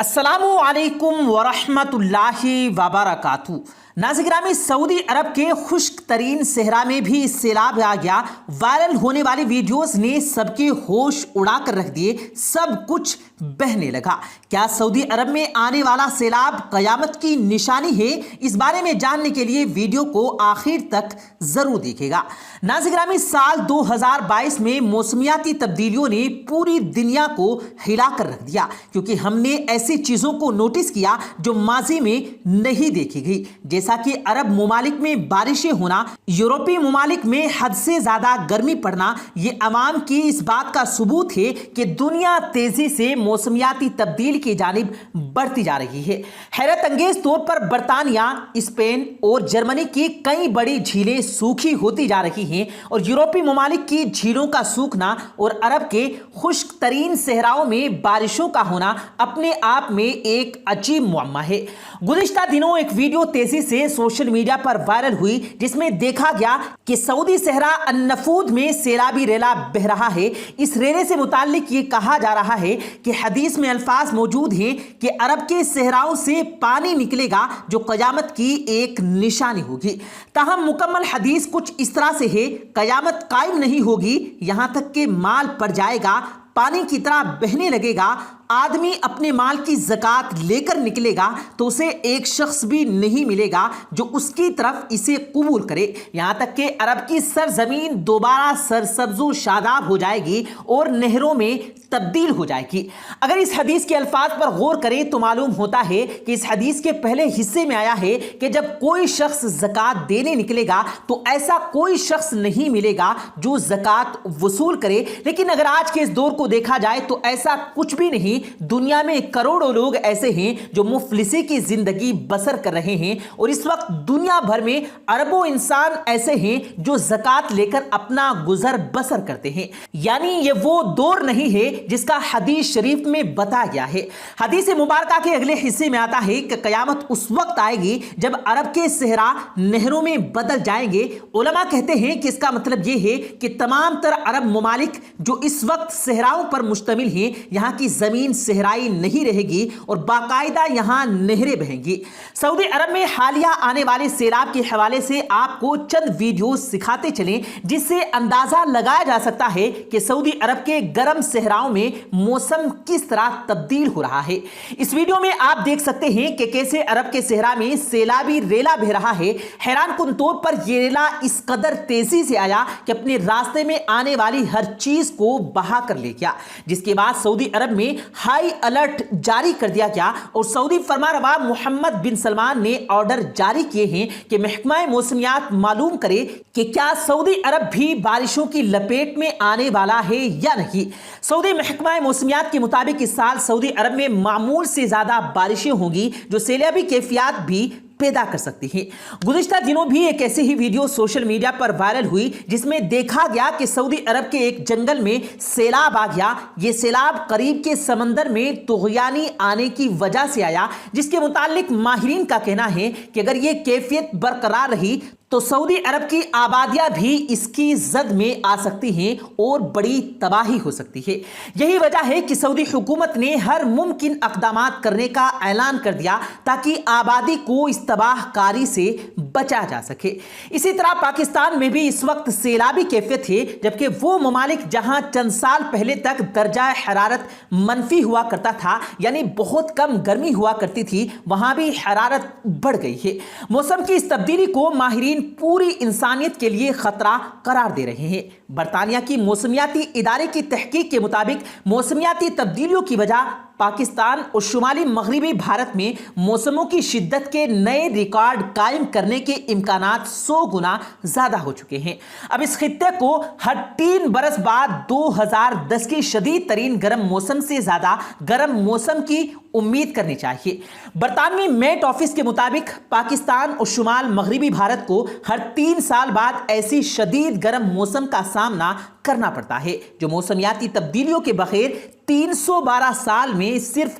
السلام علیکم ورحمۃ اللہ وبرکاتہ۔ ناظرین گرامی، سعودی عرب کے خشک ترین صحرا میں بھی سیلاب آ گیا۔ وائرل ہونے والی ویڈیوز نے سب کے ہوش اڑا کر رکھ دیے، سب کچھ بہنے لگا۔ کیا سعودی عرب میں آنے والا سیلاب قیامت کی نشانی ہے؟ اس بارے میں جاننے کے لیے ویڈیو کو آخر تک ضرور دیکھے گا۔ ناظرین گرامی، سال 2022 میں موسمیاتی تبدیلیوں نے پوری دنیا کو ہلا کر رکھ دیا، کیونکہ ہم نے ایسی چیزوں کو نوٹس کیا جو ماضی میں نہیں دیکھی گئی، جیسا کہ عرب ممالک میں بارشیں ہونا، یورپی ممالک میں حد سے زیادہ گرمی پڑنا۔ یہ عوام کی اس بات کا ثبوت ہے کہ دنیا تیزی سے موسمیاتی تبدیلی کی جانب بڑھتی جا رہی ہے۔ حیرت انگیز طور پر برطانیہ، اسپین اور جرمنی کی کئی بڑی جھیلیں سوکھی ہوتی جا رہی ہیں، اور یورپی ممالک کی جھیلوں کا سوکھنا اور عرب کے خشک ترین صحراؤں میں بارشوں کا ہونا اپنے آپ میں ایک عجیب معمہ ہے۔ گزشتہ دنوں ایک ویڈیو تیزی سے سوشل میڈیا پر وائرل ہوئی، جس میں دیکھا گیا کہ سعودی صحرا النفود میں سیلابی ریلا بہہ رہا ہے۔ اس ریلے سے متعلق یہ کہا جا رہا ہے کہ حدیث میں الفاظ موجود ہیں کہ عرب کے صحراؤں سے پانی نکلے گا جو قیامت کی ایک نشانی ہوگی۔ تاہم مکمل حدیث کچھ اس طرح سے ہے: قیامت قائم نہیں ہوگی یہاں تک کہ مال پڑ جائے گا، پانی کی طرح بہنے لگے گا، آدمی اپنے مال کی زکوٰۃ لے کر نکلے گا تو اسے ایک شخص بھی نہیں ملے گا جو اس کی طرف اسے قبول کرے، یہاں تک کہ عرب کی سرزمین دوبارہ سرسبز و شاداب ہو جائے گی اور نہروں میں تبدیل ہو جائے گی۔ اگر اس حدیث کے الفاظ پر غور کریں تو معلوم ہوتا ہے کہ اس حدیث کے پہلے حصے میں آیا ہے کہ جب کوئی شخص زکوٰۃ دینے نکلے گا تو ایسا کوئی شخص نہیں ملے گا جو زکوٰۃ وصول کرے۔ لیکن اگر آج کے اس دور کو دیکھا جائے تو ایسا کچھ بھی نہیں۔ دنیا میں کروڑوں لوگ ایسے ہیں جو مفلسی کی زندگی بسر کر رہے ہیں، اور اس وقت دنیا بھر میں اربوں انسان ایسے ہیں جو زکوٰۃ لے کر اپنا گزر بسر کرتے ہیں۔ یعنی یہ وہ دور نہیں ہے جس کا حدیث شریف میں بتایا گیا ہے۔ حدیث مبارکہ کے اگلے حصے میں آتا ہے کہ قیامت اس وقت آئے گی جب عرب کے صحرا نہروں میں بدل جائیں گے۔ علماء کہتے ہیں کہ اس کا مطلب یہ ہے کہ تمام تر عرب ممالک جو اس وقت صحراؤں پر مشتمل ہیں، یہاں کی زمین صحرائی نہیں رہے گی اور باقاعدہ یہاں نہریں بہیں گی۔ سعودی عرب میں حالیہ آنے والے سیلاب کے حوالے سے آپ کو چند ویڈیوز سکھاتے چلیں جس سے اندازہ لگایا جا سکتا ہے کہ سعودی عرب کے گرم صحراؤں میں موسم کس طرح تبدیل ہو رہا ہے۔ اس ویڈیو میں آپ دیکھ سکتے ہیں کہ کیسے عرب کے صحرا میں سیلابی ریلا بہہ رہا ہے۔ حیران کن طور پر یہ ریلا اس قدر تیزی سے آیا کہ اپنے راستے میں آنے والی ہر چیز کو بہا کر لے گیا، جس کے بعد سعودی عرب میں ہائی الرٹ جاری کر دیا گیا، اور سعودی فرمانروا محمد بن سلمان نے آرڈر جاری کیے ہیں کہ محکمہ موسمیات معلوم کرے کہ کیا سعودی عرب بھی بارشوں کی لپیٹ میں آنے والا ہے یا نہیں۔ سعودی محکمہ موسمیات کے مطابق اس سال سعودی عرب میں معمول سے زیادہ بارشیں ہوں گی جو سیلابی کیفیات بھی پیدا کر سکتی ہیں۔ گزشتہ دنوں بھی ایک ایسی ہی ویڈیو سوشل میڈیا پر وائرل ہوئی جس میں دیکھا گیا کہ سعودی عرب کے ایک جنگل میں سیلاب آ گیا۔ یہ سیلاب قریب کے سمندر میں طغیانی آنے کی وجہ سے آیا، جس کے متعلق ماہرین کا کہنا ہے کہ اگر یہ کیفیت برقرار رہی تو سعودی عرب کی آبادیاں بھی اس کی زد میں آ سکتی ہیں اور بڑی تباہی ہو سکتی ہے۔ یہی وجہ ہے کہ سعودی حکومت نے ہر ممکن اقدامات کرنے کا اعلان کر دیا تاکہ آبادی کو اس تباہ کاری سے بچا جا سکے۔ اسی طرح پاکستان میں بھی اس وقت سیلابی کیفیت ہے، جبکہ وہ ممالک جہاں چند سال پہلے تک درجہ حرارت منفی ہوا کرتا تھا، یعنی بہت کم گرمی ہوا کرتی تھی، وہاں بھی حرارت بڑھ گئی ہے۔ موسم کی اس تبدیلی کو ماہرین پوری انسانیت کے لیے خطرہ قرار دے رہے ہیں۔ برطانیہ کی موسمیاتی ادارے کی تحقیق کے مطابق موسمیاتی تبدیلیوں کی وجہ پاکستان اور شمالی مغربی بھارت میں موسموں کی شدت کے نئے ریکارڈ قائم کرنے کے امکانات 100 گنا زیادہ ہو چکے ہیں۔ اب اس خطے کو ہر 3 برس بعد 2010 کی شدید ترین گرم موسم سے زیادہ گرم موسم کی امید کرنی چاہیے۔ برطانوی میٹ آفس کے مطابق پاکستان اور شمال مغربی بھارت کو ہر 3 سال بعد ایسی شدید گرم موسم کا سامنا کرنا پڑتا ہے جو موسمیاتی تبدیلیوں کے بغیر 312 سال میں صرف